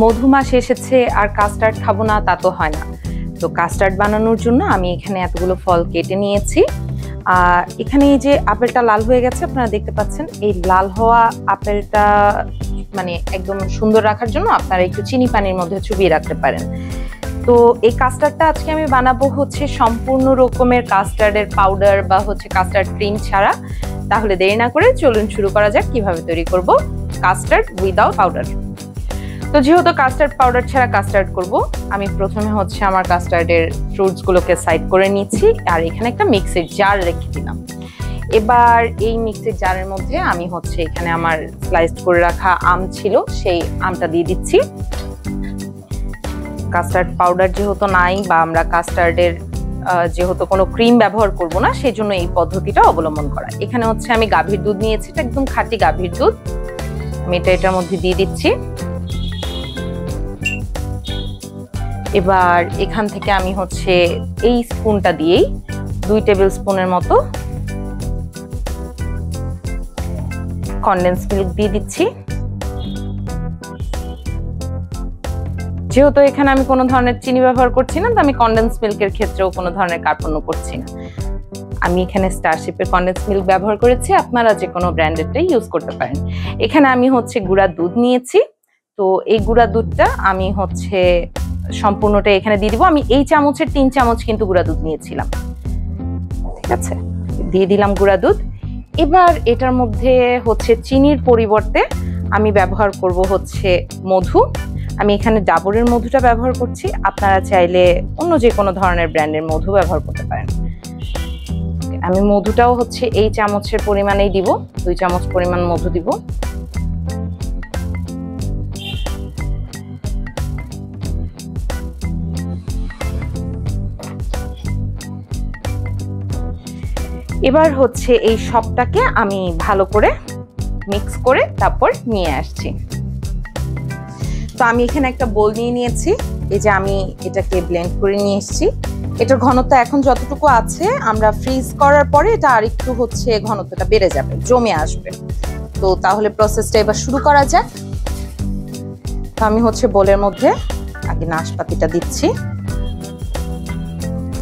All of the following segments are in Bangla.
মধু মাস এসেছে আর কাস্টার্ড খাবো না তা তো হয় না। তো কাস্টার্ড বানানোর জন্য আমি এখানে এতগুলো ফল কেটে নিয়েছি। এখানে এই যে আপেলটা লাল হয়ে গেছে, আপনারা দেখতে পাচ্ছেন। এই লাল হওয়া আপেলটা মানে একদম সুন্দর রাখার জন্য আপনারা একটু চিনি পানির মধ্যে চুবিয়ে রাখতে পারেন। তো এই কাস্টার্ডটা আজকে আমি বানাবো হচ্ছে সম্পূর্ণ রকমের কাস্টার্ডের পাউডার বা হচ্ছে কাস্টার্ড ক্রিম ছাড়া। তাহলে দেরি না করে চলুন শুরু করা যাক কিভাবে তৈরি করব কাস্টার্ড উইদাউট পাউডার। তো যেহেতু কাস্টার্ড পাউডার ছাড়া কাস্টার্ড করব, আমি প্রথমে হচ্ছে আমার কাস্টার্ডের ফ্রুটস গুলোকে সাইড করে নিচ্ছি আর এখানে একটা মিক্সির জার রেখে দিলাম। এবার এই মিক্সির জারের মধ্যে আমি হচ্ছে এখানে আমার স্লাইসড করে রাখা আম ছিল, সেই আমটা দিয়ে দিচ্ছি। কাস্টার্ড পাউডার যেহেতু নাই বা আমরা কাস্টার্ডের যেহেতু কোনো ক্রিম ব্যবহার করব না, সেই জন্য এই পদ্ধতিটা অবলম্বন করা। এখানে হচ্ছে আমি গাভীর দুধ নিয়েছি, এটা একদম খাঁটি গাভীর দুধ। আমি এটার মধ্যে দিয়ে দিচ্ছি। এবার এখান থেকে আমি হচ্ছে এই স্পুনটা দিয়েই 2 টেবিল স্পুনের মতো কনডেন্স মিল্ক দিয়ে দিচ্ছি। যেহেতু এখানে আমি কোনো ধরনের চিনি ব্যবহার করছি না, তো আমি কনডেন্স মিল্কের ক্ষেত্রেও কোনো ধরনের কার্পণ্য করছি না। আমি এখানে স্টারশিপের কনডেন্স মিল্ক ব্যবহার করেছি, আপনারা যে কোনো ব্র্যান্ডেরটাই ইউজ করতে পারেন। এখানে আমি হচ্ছে গুঁড়া দুধ নিয়েছি। তো এই গুঁড়া দুধটা আমি হচ্ছে সম্পূর্ণটা এখানে দিয়ে দিব। আমি এই চামচের 3 চামচ কিন্তু গুঁড়া দুধ নিয়েছিলাম, ঠিক আছে? দিয়ে দিলাম গুঁড়া দুধ। এবার এটার মধ্যে হচ্ছে চিনির পরিবর্তে আমি ব্যবহার করব হচ্ছে মধু। আমি এখানে ডাবরের মধুটা ব্যবহার করছি, আপনারা চাইলে অন্য যে কোনো ধরনের ব্র্যান্ডের মধু ব্যবহার করতে পারেন। আমি মধুটাও হচ্ছে এই চামচের পরিমাণেই দিব, 2 চামচ পরিমাণ মধু দিব। এবার হচ্ছে এই সবটাকে আমি ভালো করে মিক্স করে তারপর নিয়ে আসছি। তো আমি এখানে একটা বোল নিয়ে নিয়েছি। এই যে আমি এটাকে ব্লেন্ড করে নিয়ে এসেছি। এটার ঘনত্ব এখন যতটুকু আছে, আমরা ফ্রিজ করার পরে এটা আরেকটু হচ্ছে ঘনত্বটা বেড়ে যাবে, জমে আসবে। তো তাহলে প্রসেসটা এবার শুরু করা যাক। তো আমি হচ্ছে বোলের মধ্যে আগে নাশপাতিটা দিচ্ছি।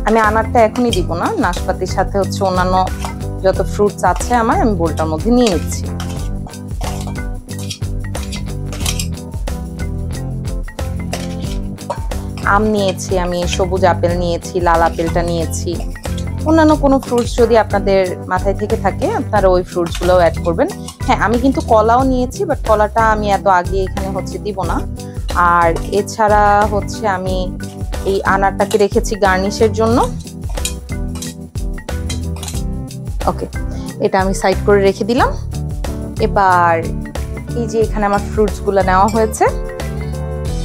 আমি আনারটা এখনই দিব না, নাশপাতির সাথে হচ্ছে অন্যান্য যত ফ্রুটস আছে আমার আমি বোলটার মধ্যে নিয়ে নিচ্ছি। আম নিয়েছি, আমি সবুজ আপেল নিয়েছি, লাল আপেলটা নিয়েছি। অন্যান্য কোনো ফ্রুটস যদি আপনাদের মাথায় থেকে থাকে আপনারা ওই ফ্রুটসগুলোও অ্যাড করবেন। হ্যাঁ, আমি কিন্তু কলাও নিয়েছি, বাট কলাটা আমি এত আগে এখানে হচ্ছে দিব না। আর এছাড়া হচ্ছে আমি এই আনারটাকে রেখেছি গার্নিশের জন্য। ওকে, এটা আমি সাইড করে রেখে দিলাম। এবার এই যে এখানে আমার ফ্রুটসগুলো নেওয়া হয়েছে,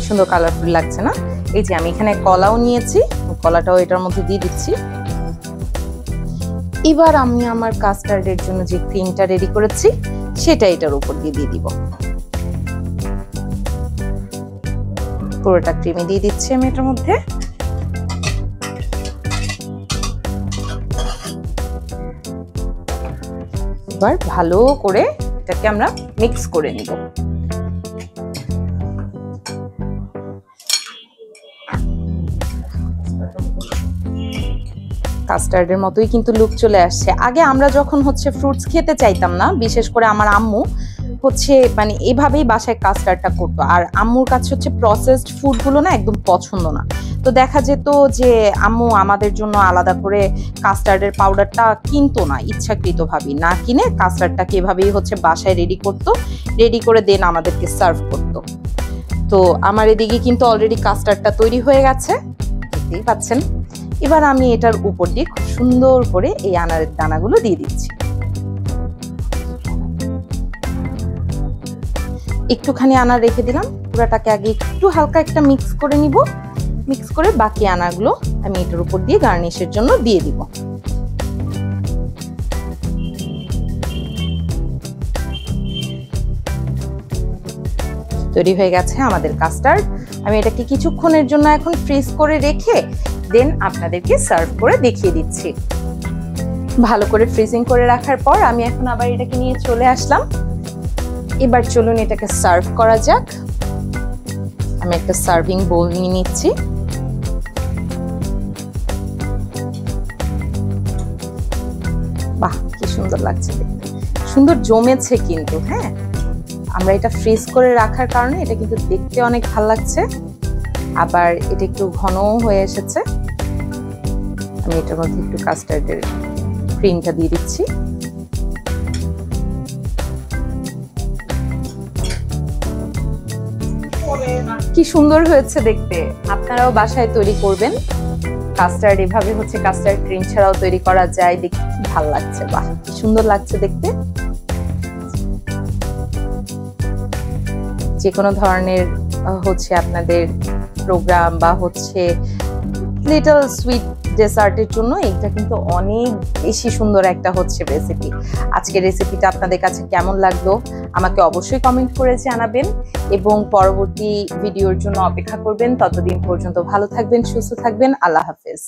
সুন্দর কালারফুল লাগছে না? এই যে আমি এখানে কলাও নিয়েছি, কলাটাও এটার মধ্যে দিয়ে দিচ্ছি। এবার আমি আমার কাস্টার্ডের জন্য যে ক্রিমটা রেডি করেছি সেটা এটার উপর দিয়ে দিব। পুরোটা ক্রিমে দিয়ে দিচ্ছি আমি এটার মধ্যে। এবার ভালো করে এটাকে আমরা মিক্স করে নিব। কাস্টার্ডের মতোই কিন্তু লুক চলে আসছে। আগে আমরা যখন হচ্ছে ফ্রুটস খেতে চাইতাম না, বিশেষ করে আমার আম্মু হচ্ছে মানে এভাবেই বাসায় কাস্টার্ডটা করতো। আর আম্মুর কাছে হচ্ছে প্রসেসড ফুডগুলো না একদম পছন্দ না। তো দেখা যেত যে আম্মু আমাদের জন্য আলাদা করে কাস্টার্ডের পাউডারটা কিনতো না, ইচ্ছাকৃতভাবেই না কিনে কাস্টার্ডটাকে এভাবেই হচ্ছে বাসায় রেডি করতো, রেডি করে দেন আমাদেরকে সার্ভ করতো। তো আমার এদিকে কিন্তু অলরেডি কাস্টার্ডটা তৈরি হয়ে গেছে, দেখতেই পাচ্ছেন। এবার আমি এটার উপর দিয়ে খুব সুন্দর করে এই আনারের দানাগুলো দিয়ে দিচ্ছি। একটুখানি আনার রেখে দিলাম, পুরাটাকে আগে একটু হালকা একটা মিক্স করে নিব। মিক্স করে বাকি আনাগুলো আমি এটার উপর দিয়ে গার্নিশের জন্য দিয়ে দিব। তৈরি হয়ে গেছে আমাদের কাস্টার্ড। আমি এটাকে কিছুক্ষণের জন্য এখন ফ্রিজ করে রেখে দেন আপনাদেরকে সার্ভ করে দেখিয়ে দিচ্ছি। ভালো করে ফ্রিজিং করে রাখার পর আমি এখন আবার এটাকে নিয়ে চলে আসলাম। এবার চলুন এটাকে সার্ভ করা যাক। আমি একটা সার্ভিং বোল নিয়ে নিচ্ছি। বাহ, কি সুন্দর লাগছে দেখতে, সুন্দর জমেছে কিন্তু। হ্যাঁ, আমরা এটা ফ্রিজ করে রাখার কারণে এটা কিন্তু দেখতে অনেক ভালো লাগছে, আবার এটা একটু ঘনও হয়ে এসেছে। আমি এটার মধ্যে একটু কাস্টার্ডের ক্রিমটা দিয়ে দিচ্ছি। কি সুন্দর হয়েছে দেখতে, আপনারাও বাসায় তৈরি করবেন। কাস্টার্ড এভাবে হচ্ছে কাস্টার্ড ক্রিম ছাড়াও তৈরি করা যায়, দেখতে কি ভালো লাগছে। বাহ, কি সুন্দর লাগছে দেখতে। যে কোনো ধরনের হচ্ছে আপনাদের প্রোগ্রাম বা হচ্ছে লিটল সুইট ডেজার্টের জন্য এটা কিন্তু অনেক বেশি সুন্দর একটা হচ্ছে রেসিপি। আজকের রেসিপিটা আপনাদের কাছে কেমন লাগলো আমাকে অবশ্যই কমেন্ট করে জানাবেন এবং পরবর্তী ভিডিওর জন্য অপেক্ষা করবেন। ততদিন পর্যন্ত ভালো থাকবেন, সুস্থ থাকবেন। আল্লাহ হাফেজ।